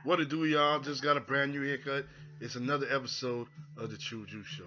What it do, y'all? Just got a brand new haircut. It's another episode of the Tru Dru Show.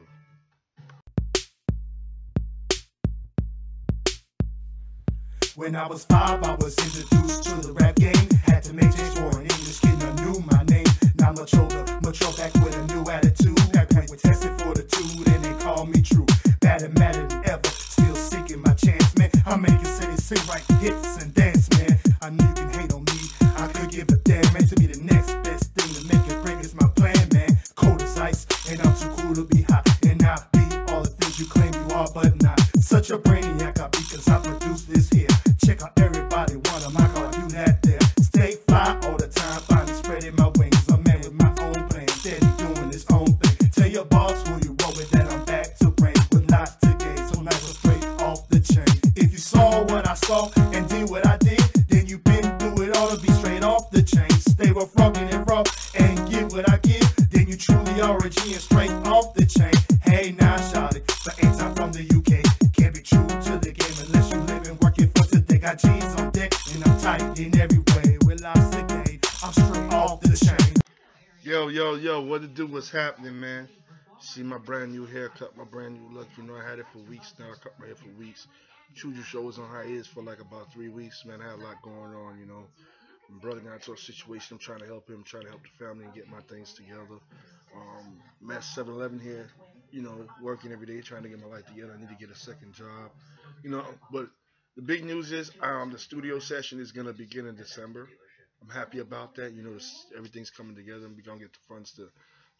When I was 5, I was introduced to the rap game. Had to make change for an English kid, I knew my name. Now much older, mature back with a new attitude. Back when we tested for the two, then they called me True. Better matter than ever, still seeking my chance, man. I'm making cities sing, write hits and dance, man. I knew you can hate on me, I could give a damn, man. To be the next best thing to make it break is my plan, man. Cold as ice, and I'm too cool to be hot. And I be all the things you claim you are, but not. Such a brainiac I be, cause I produce this here. Check out everybody, wanna my God, do that there. Stay fly all the time, finally spreading my wings. A man with my own plan, steady doing his own thing. Tell your boss who you roll with that I'm back to bring with lots to gain, so nice and straight off the chain. If you saw what I saw and did what I did, then you been through it all to be straight off the chain. Stay rough, rugged and rough, and give what I give, then you truly are a G and straight off the chain. Hey, now shout it, but ain't I'm from the UK. Can't be true to the game unless you live and work it for today. Got G's on deck, and I'm tight in every way. With lots to gain, I'm straight off the chain. Yo, what it do? What's happening, man? See my brand new haircut, my brand new look. You know, I had it for weeks now. I cut my hair for weeks. Tru Dru Show was on hiatus for like about 3 weeks, man. I had a lot going on, you know. My brother got into a situation. I'm trying to help him, trying to help the family and get my things together. I'm at 7-Eleven here, you know, working every day, trying to get my life together. I need to get a second job, you know. But the big news is the studio session is going to begin in December. I'm happy about that. You know, everything's coming together, and we're going to get the funds to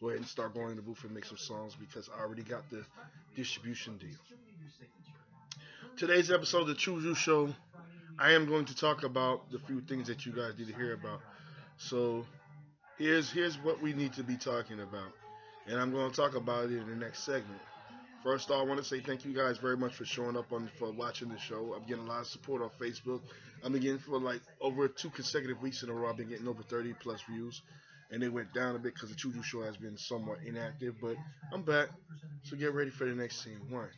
go ahead and start going in the booth and make some songs because I already got the distribution deal. Today's episode of the Tru Dru Show, I am going to talk about the few things that you guys need to hear about. So here's what we need to be talking about, and I'm going to talk about it in the next segment. First off, I want to say thank you guys very much for showing up for watching the show. I'm getting a lot of support on Facebook. I've been getting for like over 2 consecutive weeks in a row. I've been getting over 30 plus views, and they went down a bit because the Tru Dru Show has been somewhat inactive. But I'm back, so get ready for the next scene. One.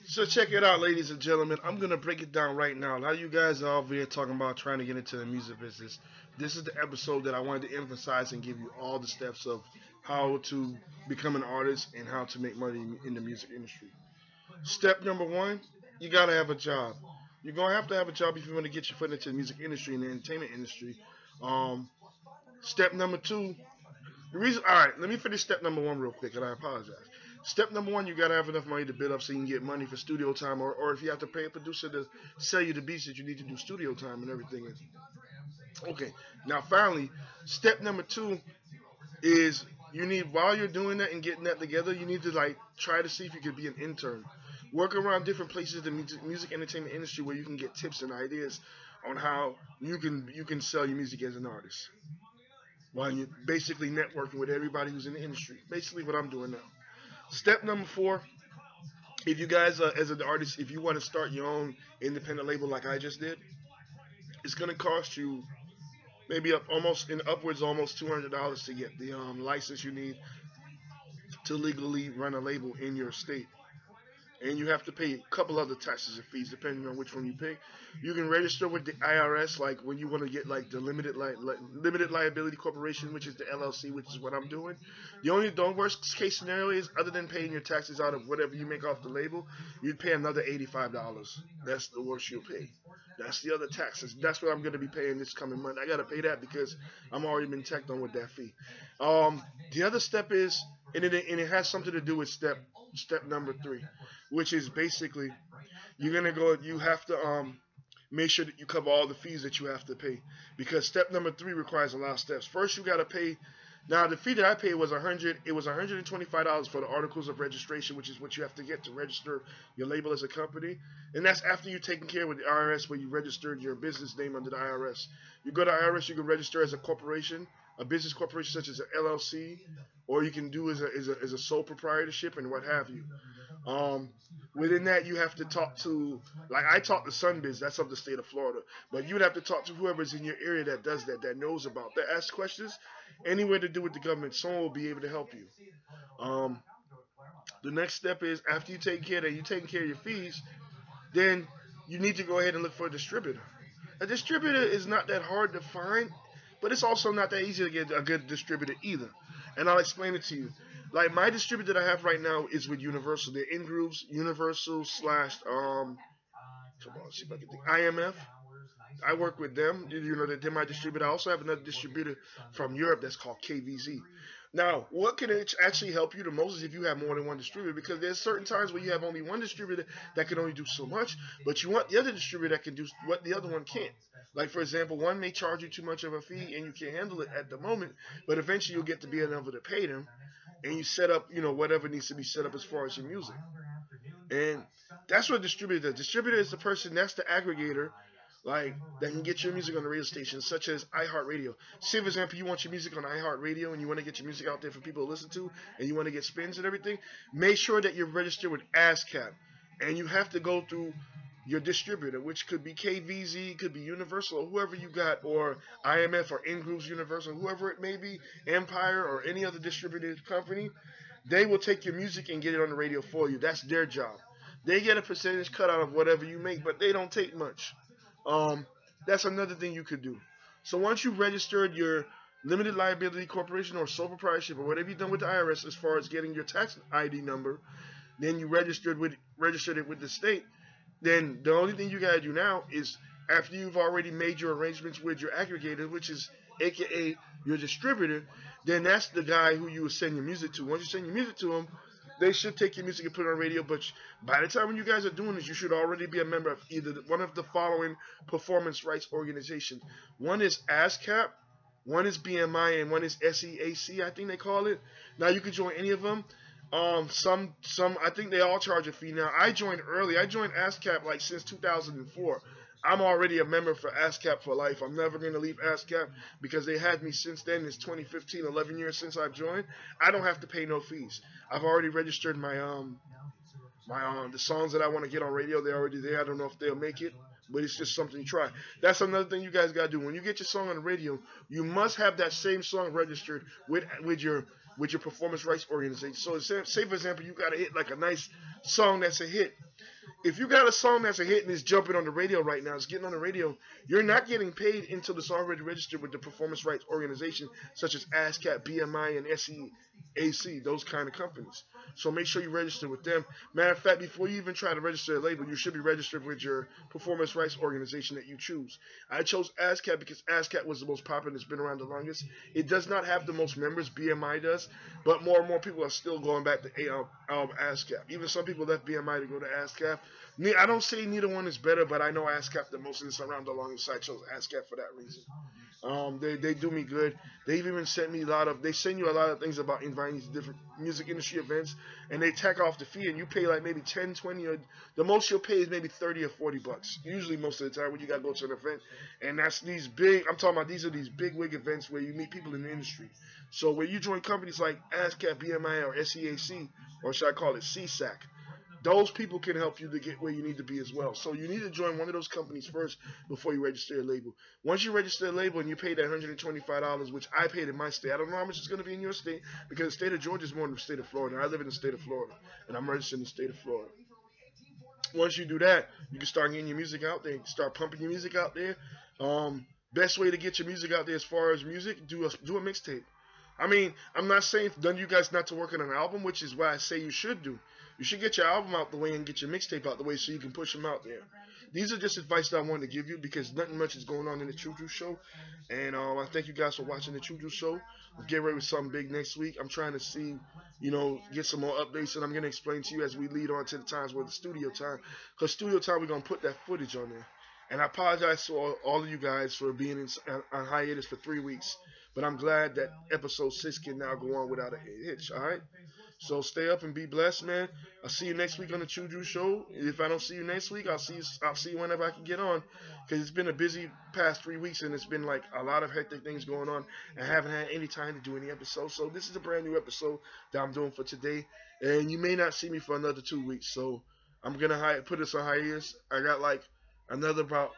So check it out, ladies and gentlemen. I'm gonna break it down right now. A lot of you guys are over here talking about trying to get into the music business. This is the episode that I wanted to emphasize and give you all the steps of how to become an artist and how to make money in the music industry. Step number one, you gotta have a job. You're gonna have to have a job if you want to get your foot into the music industry and the entertainment industry. Um, Step number two, the reason, all right, let me finish step number one real quick, and I apologize. Step number one, you gotta have enough money to build up so you can get money for studio time, or if you have to pay a producer to sell you the beats that you need to do studio time and everything. Okay, now finally, step number two is you need while you're doing that and getting that together, you need to like try to see if you could be an intern. Work around different places in the music entertainment industry where you can get tips and ideas on how you can sell your music as an artist while you're basically networking with everybody who's in the industry. Basically, what I'm doing now. Step number four: if you guys, as an artist, if you want to start your own independent label like I just did, it's gonna cost you maybe almost in upwards almost $200 to get the license you need to legally run a label in your state. And you have to pay a couple other taxes and fees depending on which one you pick. You can register with the IRS like when you want to get like the limited liability corporation, which is the LLC, which is what I'm doing. The worst case scenario is other than paying your taxes out of whatever you make off the label, you'd pay another $85. That's the worst you'll pay. That's the other taxes. That's what I'm going to be paying this coming month. I got to pay that because I'm already been tacked on with that fee. The other step is, and it has something to do with step number three, which is basically you're gonna go. You have to make sure that you cover all the fees that you have to pay because step number three requires a lot of steps. First, you got to pay. Now, the fee that I paid was It was $125 for the articles of registration, which is what you have to get to register your label as a company, and that's after you taken care with the IRS, where you registered your business name under the IRS. You go to IRS, you can register as a corporation, a business corporation such as an LLC, or you can do as a sole proprietorship and what have you. Um, Within that, you have to talk to, like I talk to Sunbiz, that's of the state of Florida, but you would have to talk to whoever's in your area that does that, that knows about that, ask questions, anywhere to do with the government, someone will be able to help you. Um, The next step is after you take care of you taking care of your fees, then you need to go ahead and look for a distributor. A distributor is not that hard to find, but it's also not that easy to get a good distributor either. And I'll explain it to you. Like my distributor that I have right now is with Universal. They're in groups, Universal slash come on, see if I can think. IMF. I work with them. You know, they're my distributor. I also have another distributor from Europe that's called KVZ. Now, what can actually help you the most is if you have more than one distributor, because there's certain times where you have only one distributor that can only do so much, but you want the other distributor that can do what the other one can't. Like, for example, one may charge you too much of a fee and you can't handle it at the moment, but eventually you'll get to be able to pay them, and you set up, you know, whatever needs to be set up as far as your music. And that's what a distributor does. Distributor is the person, that's the aggregator, like that can get your music on the radio stations, such as iHeartRadio. Say, for example, you want your music on iHeartRadio and you want to get your music out there for people to listen to, and you want to get spins and everything. Make sure that you're registered with ASCAP, and you have to go through your distributor, which could be KVZ, could be Universal, or whoever you got, or IMF or In Grooves Universal, whoever it may be, Empire or any other distributed company. They will take your music and get it on the radio for you. That's their job. They get a percentage cut out of whatever you make, but they don't take much. Um, that's another thing you could do. So once you've registered your limited liability corporation or sole proprietorship or whatever you've done with the IRS as far as getting your tax ID number, then you registered it with the state. Then the only thing you gotta do now is, after you've already made your arrangements with your aggregator, which is AKA your distributor, then that's the guy who you will send your music to. Once you send your music to them, they should take your music and put it on radio. But by the time when you guys are doing this, you should already be a member of either one of the following performance rights organizations. One is ASCAP, one is BMI, and one is SEAC, I think they call it. Now you can join any of them. Some I think they all charge a fee. Now I joined early. I joined ASCAP like since 2004. I'm already a member for ASCAP for life. I'm never going to leave ASCAP because they had me since then. It's 2015, 11 years since I've joined. I don't have to pay no fees. I've already registered my the songs that I want to get on radio. They're already there. I don't know if they'll make it, but it's just something to try. That's another thing you guys got to do. When you get your song on the radio, you must have that same song registered with your performance rights organization. So say for example, you got a hit, like a nice song that's a hit. If you got a song that's a hit and it's jumping on the radio right now, it's getting on the radio, you're not getting paid until it's already registered with the performance rights organization, such as ASCAP, BMI, and SEAC, those kind of companies. So make sure you register with them. Matter of fact, before you even try to register a label, you should be registered with your performance rights organization that you choose. I chose ASCAP because ASCAP was the most popular. It's been around the longest. It does not have the most members, BMI does, but more and more people are still going back to ASCAP. Even some people left BMI to go to ASCAP. I don't say neither one is better, but I know ASCAP the most, and it's around the longest. So I chose ASCAP for that reason. They do me good. They've even sent me they send you a lot of things about inviting these different music industry events, and they tack off the fee, and you pay like maybe 10, 20, or the most you'll pay is maybe 30 or 40 bucks. Usually most of the time when you got to go to an event, and that's these big, I'm talking about these are these big wig events where you meet people in the industry. So when you join companies like ASCAP, BMI, or SEAC, or should I call it CSAC, those people can help you to get where you need to be as well. So you need to join one of those companies first before you register a label. Once you register a label and you pay that $125, which I paid in my state, I don't know how much it's going to be in your state, because the state of Georgia is more than the state of Florida. I live in the state of Florida, and I'm registered in the state of Florida. Once you do that, you can start getting your music out there. You can start pumping your music out there. Best way to get your music out there as far as music, do a mixtape. I mean, I'm not saying none of you guys not to work on an album, which is why I say you should do. You should get your album out the way and get your mixtape out the way so you can push them out there. These are just advice that I wanted to give you because nothing much is going on in the Tru Dru show. And I thank you guys for watching the Tru Dru show. We'll get ready with something big next week. I'm trying to see, get some more updates, and I'm going to explain to you as we lead on to the times where the studio time. Because studio time, we're going to put that footage on there. And I apologize to all of you guys for being on hiatus for 3 weeks. But I'm glad that episode 6 can now go on without a hitch, all right? So stay up and be blessed, man. I'll see you next week on the Tru Dru show. If I don't see you next week, I'll see you whenever I can get on, because it's been a busy past 3 weeks, and it's been like a lot of hectic things going on, and I haven't had any time to do any episodes. So this is a brand new episode that I'm doing for today, and you may not see me for another 2 weeks. So I'm going to put this on hiatus. I got like another about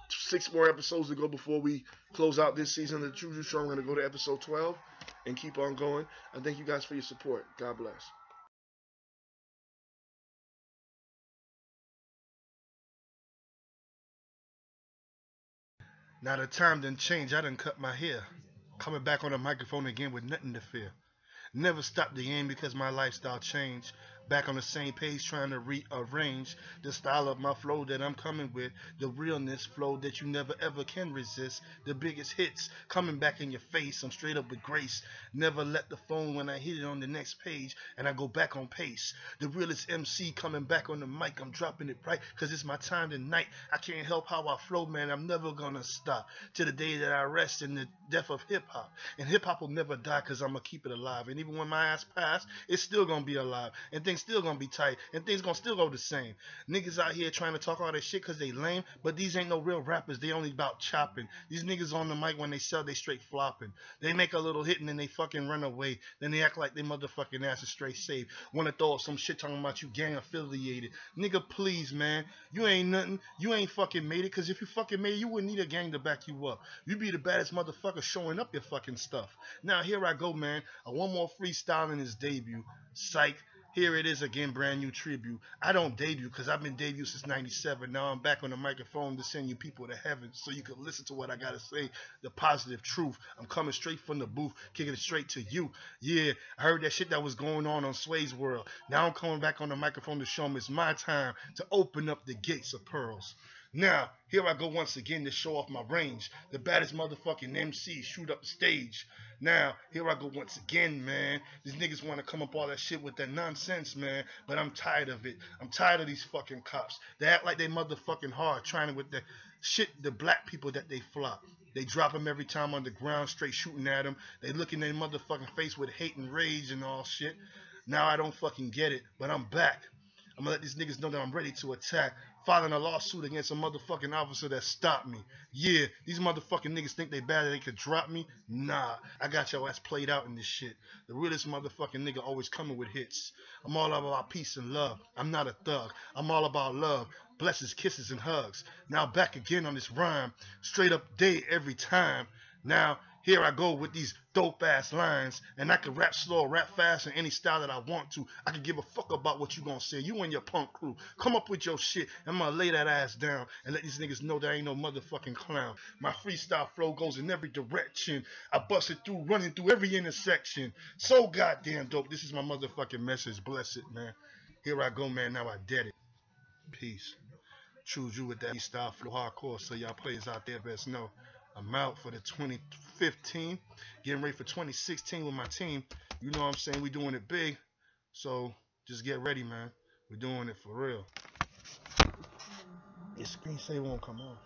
6 more episodes to go before we close out this season of the Tru Dru show. I'm going to go to episode 12 and keep on going. And thank you guys for your support. God bless. Now the time done changed, I done cut my hair. Coming back on the microphone again with nothing to fear. Never stopped the aim because my lifestyle changed. Back on the same page trying to rearrange the style of my flow that I'm coming with. The realness flow that you never ever can resist. The biggest hits coming back in your face. I'm straight up with grace. Never let the phone when I hit it on the next page and I go back on pace. The realest MC coming back on the mic. I'm dropping it right because it's my time tonight. I can't help how I flow, man. I'm never gonna stop to the day that I rest in the death of hip hop. And hip hop will never die because I'm gonna keep it alive. And even when my ass pass, it's still gonna be alive. And things still gonna be tight, and things gonna still go the same. Niggas out here trying to talk all that shit because they lame, but these ain't no real rappers. They only about chopping. These niggas on the mic when they sell, they straight flopping. They make a little hit and then they fucking run away. Then they act like they motherfucking ass is straight safe. Wanna throw up some shit talking about you gang affiliated. Nigga, please, man. You ain't nothing. You ain't fucking made it, because if you fucking made it, you wouldn't need a gang to back you up. You be the baddest motherfucker showing up your fucking stuff. Now here I go, man. One more freestyle in his debut. Psych. Here it is again, brand new tribute. I don't debut because I've been debuted since 97. Now I'm back on the microphone to send you people to heaven so you can listen to what I got to say, the positive truth. I'm coming straight from the booth, kicking it straight to you. Yeah, I heard that shit that was going on Sway's World. Now I'm coming back on the microphone to show them it's my time to open up the gates of pearls. Now, here I go once again to show off my range. The baddest motherfucking MC shoot up the stage. Now, here I go once again, man. These niggas want to come up all that shit with that nonsense, man. But I'm tired of it. I'm tired of these fucking cops. They act like they motherfucking hard, trying to with the shit, the black people that they flop. They drop them every time on the ground, straight shooting at them. They look in their motherfucking face with hate and rage and all shit. Now I don't fucking get it, but I'm back. I'm gonna let these niggas know that I'm ready to attack. Filing a lawsuit against a motherfucking officer that stopped me. Yeah, these motherfucking niggas think they bad that they could drop me? Nah, I got your ass played out in this shit. The realest motherfucking nigga always coming with hits. I'm all about peace and love. I'm not a thug. I'm all about love. Blessings, kisses, and hugs. Now back again on this rhyme. Straight up day every time. Now, here I go with these dope-ass lines, and I can rap slow, rap fast, in any style that I want to. I can give a fuck about what you gonna say. You and your punk crew, come up with your shit, and I'm gonna lay that ass down and let these niggas know that I ain't no motherfucking clown. My freestyle flow goes in every direction. I bust it through, running through every intersection. So goddamn dope. This is my motherfucking message. Bless it, man. Here I go, man. Now I did it. Peace. Tru Dru with that freestyle flow hardcore, so y'all players out there best know. I'm out for the 2015, getting ready for 2016 with my team. You know what I'm saying? We doing it big. So just get ready, man. We're doing it for real. Your screensaver won't come on.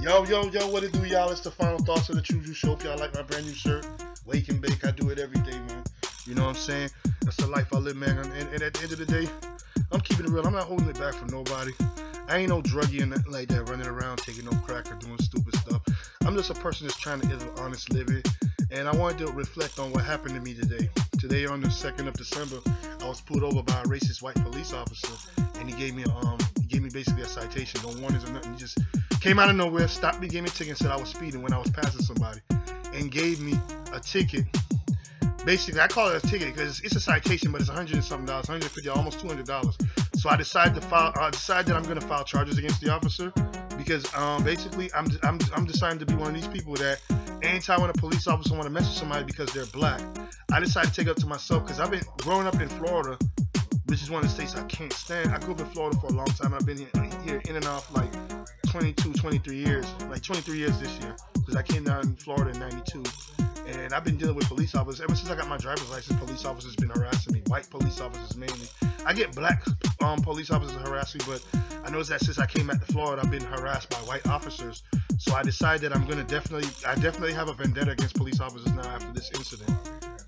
Yo, what it do, y'all? It's the final thoughts of the Tru Dru show. If y'all like my brand new shirt, wake and bake, I do it every day, man. You know what I'm saying? That's the life I live, man. And at the end of the day, I'm keeping it real. I'm not holding it back from nobody. I ain't no druggie and nothing like that, running around taking no crack or doing stupid stuff. I'm just a person that's trying to live an honest living. And I wanted to reflect on what happened to me today. Today, on the 2nd of December, I was pulled over by a racist white police officer, and he gave me basically a citation, no warnings or nothing. He just came out of nowhere, stopped me, gave me a ticket, and said I was speeding when I was passing somebody, and gave me a ticket. Basically, I call it a ticket because it's a citation, but it's $100 and something, $150, almost $200. So I decided to file. I decided that I'm going to file charges against the officer because basically I'm deciding to be one of these people that anytime when a police officer want to mess with somebody because they're black, I decided to take it up to myself because I've been growing up in Florida, which is one of the states I can't stand. I grew up in Florida for a long time. I've been here in and off like 22, 23 years, like 23 years this year, because I came down in Florida in 92. And I've been dealing with police officers. Ever since I got my driver's license, police officers been harassing me. White police officers mainly. I get black police officers harass me, but I noticed that since I came back to Florida, I've been harassed by white officers. So I decided that I'm going to definitely have a vendetta against police officers now after this incident.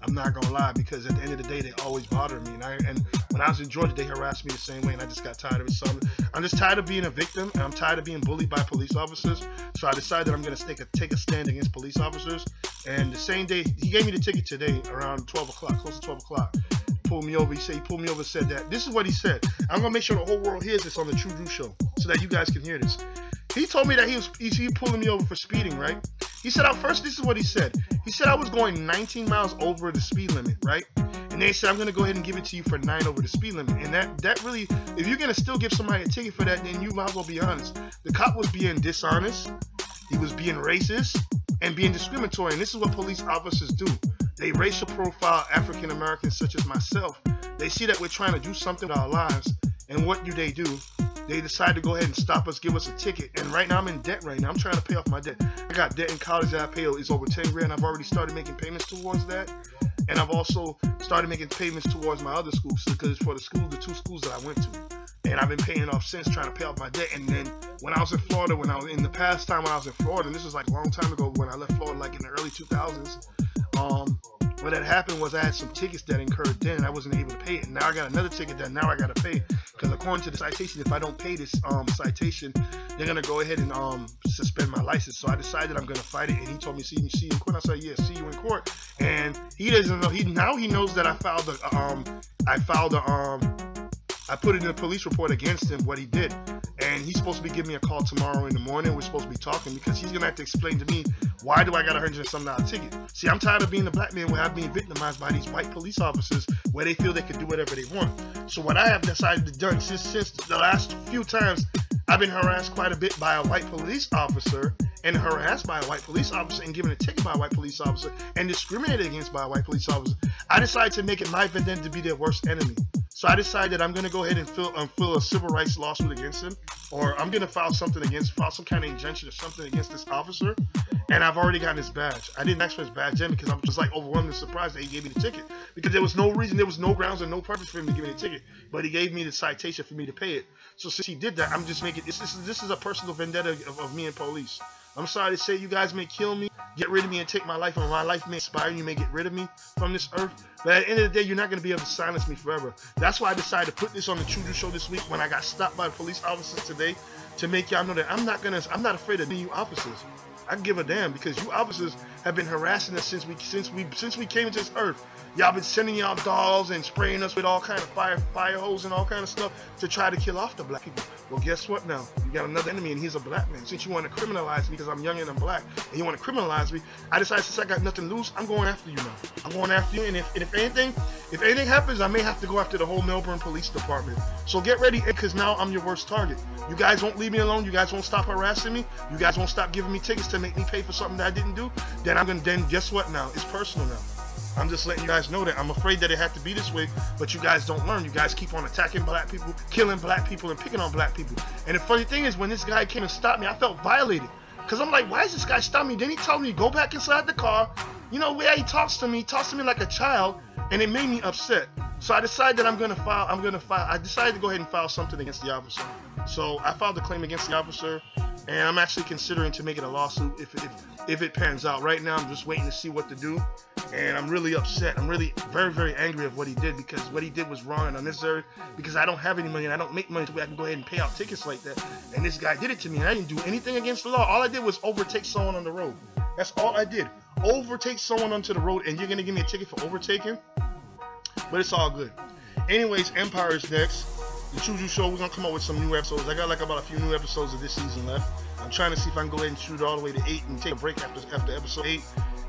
I'm not going to lie, because at the end of the day, they always bother me. And when I was in Georgia, they harassed me the same way, and I just got tired of it. So I'm just tired of being a victim, and I'm tired of being bullied by police officers. So I decided I'm going to take a stand against police officers. And the same day, he gave me the ticket today around 12 o'clock, close to 12 o'clock. Pulled me over. He pulled me over and said that. This is what he said. I'm going to make sure the whole world hears this on the Tru Dru show so that you guys can hear this. He told me that he pulling me over for speeding, right? He said, first, this is what he said. He said I was going 19 miles over the speed limit, right? And they said, I'm going to go ahead and give it to you for 9 over the speed limit. And that really, if you're going to still give somebody a ticket for that, then you might as well be honest. The cop was being dishonest. He was being racist and being discriminatory. And this is what police officers do. They racial profile African Americans such as myself. They see that we're trying to do something with our lives. And what do? They decide to go ahead and stop us, give us a ticket. And right now I'm in debt right now. I'm trying to pay off my debt. I got debt in college that I pay. It's over 10 grand. I've already started making payments towards that. And I've also started making payments towards my other schools, because for the 2 schools that I went to. And I've been paying it off since, trying to pay off my debt. And then when I was in Florida, when I was in Florida, and this was like a long time ago when I left Florida, like in the early 2000s, what had happened was I had some tickets that incurred then, and I wasn't able to pay it. And now I got another ticket that now I got to pay, because according to the citation, if I don't pay this citation, they're going to go ahead and suspend my license. So I decided I'm going to fight it, and he told me, see you in court. I said, yeah, see you in court. And he doesn't know. He knows that I put it in a police report against him, what he did. And he's supposed to be giving me a call tomorrow in the morning. We're supposed to be talking, because he's going to have to explain to me, why do I got $100-something ticket? See, I'm tired of being a black man where I'm being victimized by these white police officers where they feel they can do whatever they want. So what I have decided to do since the last few times I've been harassed quite a bit by a white police officer, and harassed by a white police officer, and given a ticket by a white police officer, and discriminated against by a white police officer, I decided to make it my vendetta to be their worst enemy. So I decided I'm going to go ahead and file a civil rights lawsuit against him, or I'm going to file some kind of injunction or something against this officer. And I've already gotten his badge. I didn't ask for his badge then, because I'm just like overwhelmed and surprised that he gave me the ticket, because there was no reason, there was no grounds and no purpose for him to give me the ticket, but he gave me the citation for me to pay it. So since he did that, I'm just making this is a personal vendetta of me and police. I'm sorry to say, you guys may kill me, get rid of me, and take my life, and my life may expire. You may get rid of me from this earth, but at the end of the day, you're not going to be able to silence me forever. That's why I decided to put this on the Tru Dru show this week, when I got stopped by the police officers today, to make y'all know that I'm not afraid of you officers. I give a damn, because you officers have been harassing us since we came into this earth. Y'all been sending y'all dolls and spraying us with all kind of fire hose and all kind of stuff to try to kill off the black people. Well, guess what now? You got another enemy, and he's a black man. Since you want to criminalize me because I'm young and I'm black, and you want to criminalize me, I decided, since I got nothing to lose, I'm going after you now. I'm going after you, and if anything happens, I may have to go after the whole Melbourne Police Department. So get ready, because now I'm your worst target. You guys won't leave me alone. You guys won't stop harassing me. You guys won't stop giving me tickets to make me pay for something that I didn't do. Then guess what now? It's personal now. I'm just letting you guys know that I'm afraid that it had to be this way, but you guys don't learn. You guys keep on attacking black people, killing black people, and picking on black people. And the funny thing is, when this guy came and stopped me, I felt violated. Because I'm like, why is this guy stopping me? Then he told me, go back inside the car. You know, where he talks to me like a child, and it made me upset. So I decided that I decided to go ahead and file something against the officer. So I filed a claim against the officer, and I'm actually considering to make it a lawsuit if it pans out. Right now, I'm just waiting to see what to do, and I'm really upset. I'm really very, very angry of what he did, because what he did was wrong and unnecessary, because I don't have any money, and I don't make money to where I can go ahead and pay out tickets like that. And this guy did it to me, and I didn't do anything against the law. All I did was overtake someone on the road. That's all I did. Overtake someone onto the road, and you're going to give me a ticket for overtaking? But it's all good. Anyways, Empire is next. The Tru Dru show, we're going to come up with some new episodes. I got like about a few new episodes of this season left. I'm trying to see if I can go ahead and shoot it all the way to 8 and take a break after episode 8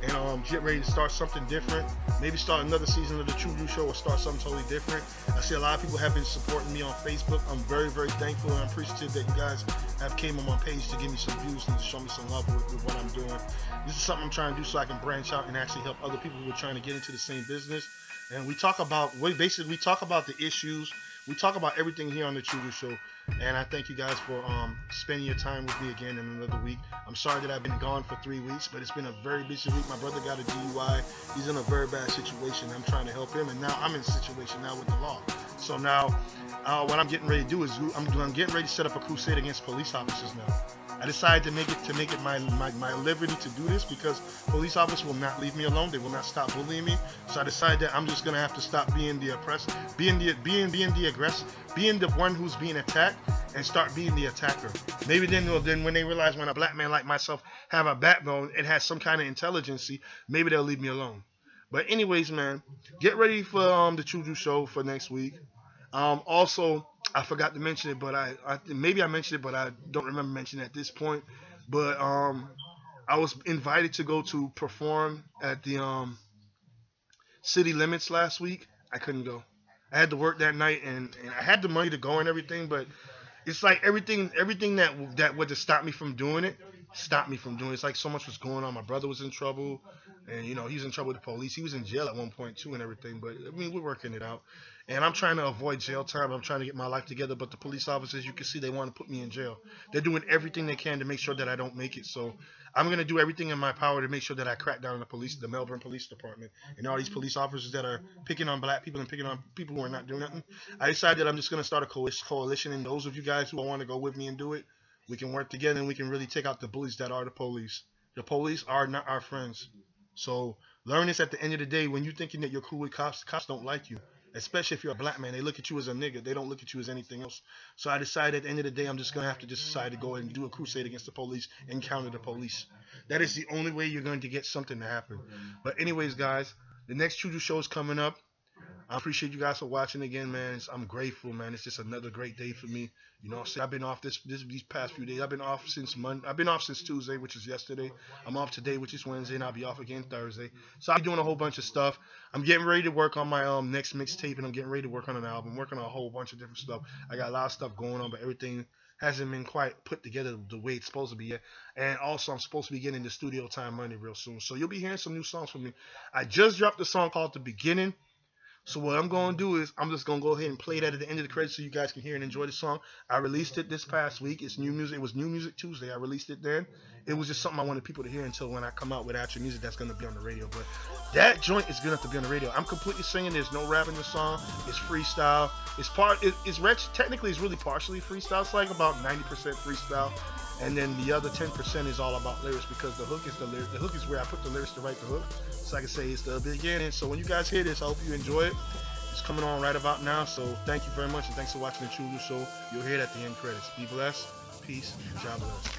and get ready to start something different. Maybe start another season of the Tru Dru show, or start something totally different. I see a lot of people have been supporting me on Facebook. I'm very, very thankful and appreciative that you guys have came on my page to give me some views and to show me some love with what I'm doing. This is something I'm trying to do so I can branch out and actually help other people who are trying to get into the same business. And we talk about the issues. We talk about everything here on the Tru Dru show. And I thank you guys for spending your time with me again in another week. I'm sorry that I've been gone for 3 weeks, but it's been a very busy week. My brother got a DUI. He's in a very bad situation. I'm trying to help him, and now I'm in a situation now with the law. So now what I'm getting ready to do is I'm getting ready to set up a crusade against police officers now. I decided to make it my liberty to do this, because police officers will not leave me alone. They will not stop bullying me. So I decided that I'm just gonna have to stop being the oppressor, being the aggressor, being the one who's being attacked, and start being the attacker. Maybe then when they realize, when a black man like myself have a backbone and has some kind of intelligence, maybe they'll leave me alone. But anyways, man, get ready for the Tru Dru show for next week. Also, I forgot to mention it, but maybe I mentioned it, but I don't remember mentioning it at this point. But I was invited to go to perform at the city limits last week. I couldn't go. I had to work that night, and I had the money to go and everything, but it's like everything that would have stopped me from doing it stopped me from doing it. It's like so much was going on. My brother was in trouble, and he was in trouble with the police. He was in jail at one point too and everything. But I mean, we're working it out, and I'm trying to avoid jail time. I'm trying to get my life together. But the police officers, you can see, they want to put me in jail. They're doing everything they can to make sure that I don't make it. So I'm gonna do everything in my power to make sure that I crack down on the Melbourne Police Department, and all these police officers that are picking on black people and picking on people who are not doing nothing. I decided that I'm just gonna start a coalition, and those of you guys who want to go with me and do it, we can work together and we can really take out the bullies that are the police. The police are not our friends. So learn this at the end of the day. When you're thinking that you're cool with cops, cops don't like you. Especially if you're a black man. They look at you as a nigga. They don't look at you as anything else. So I decided at the end of the day, I'm just going to have to just decide to go and do a crusade against the police and counter the police. That is the only way you're going to get something to happen. But anyways, guys, the next Tru Dru show is coming up. I appreciate you guys for watching again, man. I'm grateful, man. It's just another great day for me. I've been off these past few days. I've been off since Monday. I've been off since Tuesday, which is yesterday. I'm off today, which is Wednesday, and I'll be off again Thursday. So I'll be doing a whole bunch of stuff. I'm getting ready to work on my next mixtape, and I'm getting ready to work on an album. I'm working on a whole bunch of different stuff. I got a lot of stuff going on, but everything hasn't been quite put together the way it's supposed to be yet. And also, I'm supposed to be getting the studio time money real soon. So you'll be hearing some new songs from me. I just dropped a song called The Beginning. So what I'm going to do is I'm just going to go ahead and play that at the end of the credits so you guys can hear and enjoy the song. I released it this past week. It's new music. It was New Music Tuesday. I released it then. It was just something I wanted people to hear until when I come out with actual music that's going to be on the radio. But that joint is good enough to be on the radio. I'm completely singing. There's no rap in the song. It's freestyle. Technically, it's really partially freestyle. It's like about 90% freestyle. And then the other 10% is all about lyrics, because the hook is where I put the lyrics to write the hook. So I can say it's the beginning. So when you guys hear this, I hope you enjoy it. It's coming on right about now. So thank you very much, and thanks for watching the Tru Dru show. You'll hear it at the end credits. Be blessed. Peace. God bless.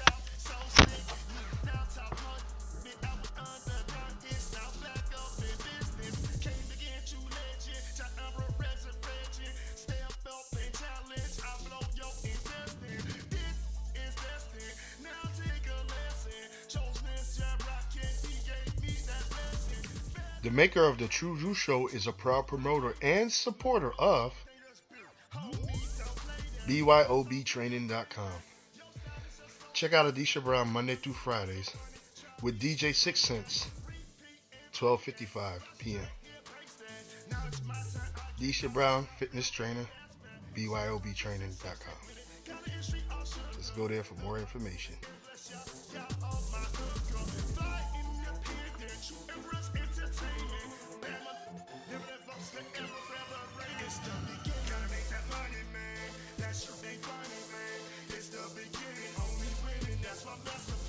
The maker of the Tru Dru show is a proud promoter and supporter of BYOBtraining.com. Check out Adisha Brown Monday through Fridays with DJ 6 Cents, 12:55 p.m. Adisha Brown, fitness trainer, BYOBtraining.com. Just go there for more information. That's the beginning, only winning, that's my message.